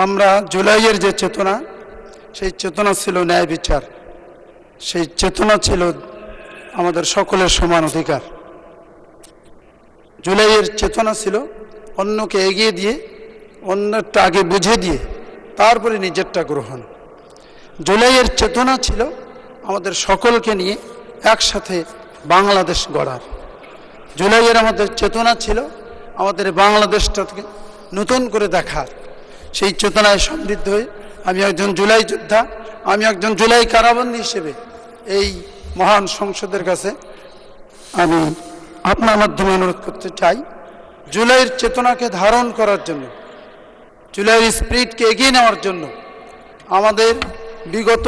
আমরা জুলাইয়ের যে চেতনা, সেই চেতনা ছিল ন্যায় বিচার, সেই চেতনা ছিল আমাদের সকলের সমান অধিকার। জুলাইয়ের চেতনা ছিল অন্যকে এগিয়ে দিয়ে, অন্যটা আগে বুঝে দিয়ে তারপরে নিজেরটা গ্রহণ। জুলাইয়ের চেতনা ছিল আমাদের সকলকে নিয়ে একসাথে বাংলাদেশ গড়ার। জুলাইয়ের আমাদের চেতনা ছিল আমাদের বাংলাদেশটাকে নতুন করে দেখার। সেই চেতনায় সমৃদ্ধ হয়ে আমি একজন জুলাই যোদ্ধা, আমি একজন জুলাই কারাবন্দী হিসেবে এই মহান সংসদের কাছে আমি আপনার মাধ্যমে অনুরোধ করতে চাই, জুলাইয়ের চেতনাকে ধারণ করার জন্য, জুলাইয়ের স্পিরিটকে এগিয়ে নেওয়ার জন্য আমাদের বিগত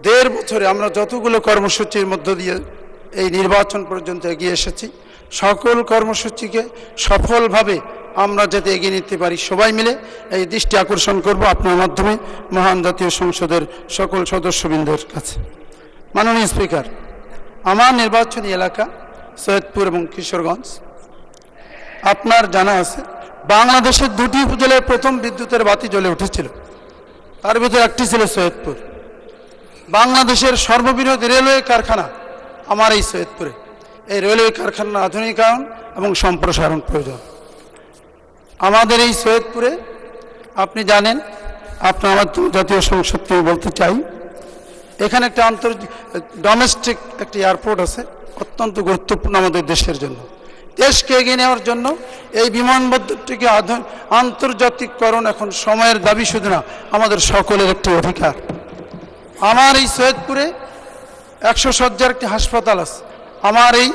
1.5 বছরে আমরা যতগুলো কর্মসূচির মধ্য দিয়ে এই নির্বাচন পর্যন্ত এগিয়ে এসেছি, সকল কর্মসূচিকে সফলভাবে আমরা যাতে এগিয়ে নিতে পারি সবাই মিলে এই দৃষ্টি আকর্ষণ করব আপনার মাধ্যমে মহান জাতীয় সংসদের সকল সদস্যবৃন্দের কাছে। মাননীয় স্পিকার, আমার নির্বাচনী এলাকা সৈয়দপুর এবং কিশোরগঞ্জ। আপনার জানা আছে বাংলাদেশের 2টি উপজেলায় প্রথম বিদ্যুতের বাতি জ্বলে উঠেছিল, তার ভিতরে একটি ছিল সৈয়দপুর। বাংলাদেশের সর্ববৃহৎ রেলওয়ে কারখানা আমার এই সৈয়দপুরে। এই রেলওয়ে কারখানার আধুনিকায়ন এবং সম্প্রসারণ প্রয়োজন। আমাদের এই সৈয়দপুরে আপনি জানেন, আপনার জাতীয় সংসদকে বলতে চাই, এখানে একটা ডোমেস্টিক একটি এয়ারপোর্ট আছে, অত্যন্ত গুরুত্বপূর্ণ আমাদের দেশের জন্য। দেশকে এগিয়ে নেওয়ার জন্য এই বিমানবন্দরটিকে আন্তর্জাতিককরণ এখন সময়ের দাবি শুধু না, আমাদের সকলের একটি অধিকার। আমার এই সৈয়দপুরে 100 শয্যার একটি হাসপাতাল আছে। আমার এই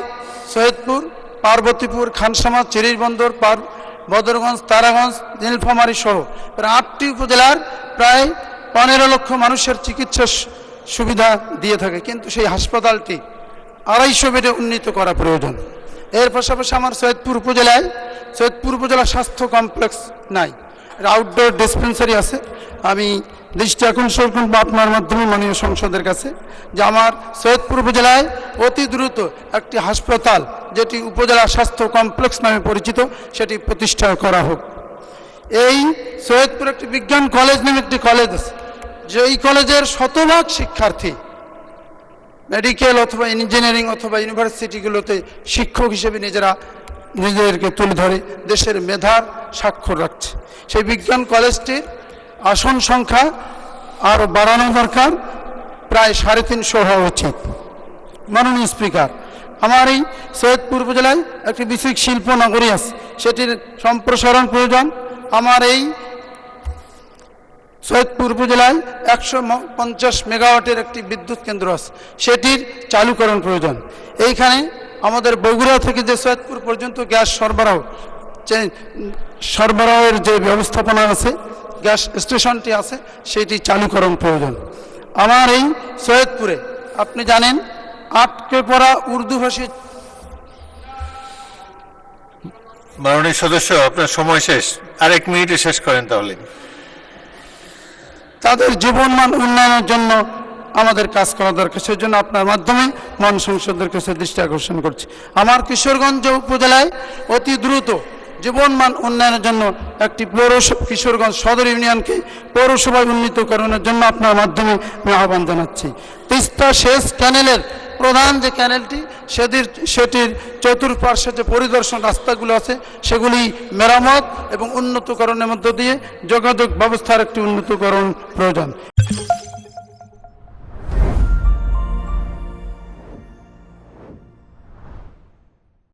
সৈয়দপুর, পার্বতীপুর, খানসামা, চিরিরবন্দর, বদরগঞ্জ, তারাগঞ্জ, নীলফামারী সহ প্রায় 8টি উপজেলার প্রায় 15 লক্ষ মানুষের চিকিৎসা সুবিধা দিয়ে থাকে, কিন্তু সেই হাসপাতালটি 250 বেডে উন্নীত করা প্রয়োজন। এর পাশাপাশি আমার সৈয়দপুর উপজেলা স্বাস্থ্য কমপ্লেক্স নাই, আউটডোর ডিসপেন্সারি আছে। আমি দৃষ্টি আকর্ষণ করব আপনার মাধ্যমে মাননীয় সংসদের কাছে যে আমার সৈয়দপুর উপজেলায় অতি দ্রুত একটি হাসপাতাল, যেটি উপজেলা স্বাস্থ্য কমপ্লেক্স নামে পরিচিত, সেটি প্রতিষ্ঠা করা হোক। এই সৈয়দপুর একটি বিজ্ঞান কলেজ নামে একটি কলেজ আছে, যে এই কলেজের শতভাগ শিক্ষার্থী মেডিকেল অথবা ইঞ্জিনিয়ারিং অথবা ইউনিভার্সিটিগুলোতে শিক্ষক হিসেবে নিজেদেরকে তুলে ধরে দেশের মেধার স্বাক্ষর রাখছে। সেই বিজ্ঞান কলেজটির আসন সংখ্যা আরও বাড়ানো দরকার, প্রায় 350 হওয়া উচিত। মাননীয় স্পিকার, আমার এই সৈয়দপুর উপজেলায় একটি বিশেষ শিল্প নগরী আছে, সেটির সম্প্রসারণ প্রয়োজন। আমার এই সৈয়দপুর উপজেলায় 150 মেগাওয়াটের একটি বিদ্যুৎ কেন্দ্র আছে, সেটির চালুকরণ প্রয়োজন। এইখানে আমাদের বগুড়া থেকে যে সৈয়দপুর পর্যন্ত গ্যাস সরবরাহের যে ব্যবস্থাপনা আছে, গ্যাস স্টেশনটি আছে, সেটি চালুকরণ প্রয়োজন। আমার এই সৈয়দপুরে আপনি জানেন আটকে পড়া উর্দুভাষী। মাননীয় সদস্য, আপনার সময় শেষ, আর 1 মিনিটে শেষ করেন তাহলে। তাদের জীবনমান উন্নয়নের জন্য আমাদের কাজ করা দরকার, সেই জন্য আপনার মাধ্যমে মহান সংসদের কাছে দৃষ্টি আকর্ষণ করছি। আমার কিশোরগঞ্জ উপজেলায় অতি দ্রুত জীবনমান উন্নয়নের জন্য একটি কিশোরগঞ্জ সদর ইউনিয়নকে পৌরসভায় উন্নীতকরণের জন্য আপনার মাধ্যমে আমি আহ্বান জানাচ্ছি। তিস্তা সেচ ক্যানেলের প্রধান যে ক্যানেলটি, সেটির চতুর্পার্শ্বে যে পরিদর্শন রাস্তাগুলো আছে, সেগুলি মেরামত এবং উন্নতকরণের মধ্য দিয়ে যোগাযোগ ব্যবস্থার একটি উন্নতকরণ প্রয়োজন।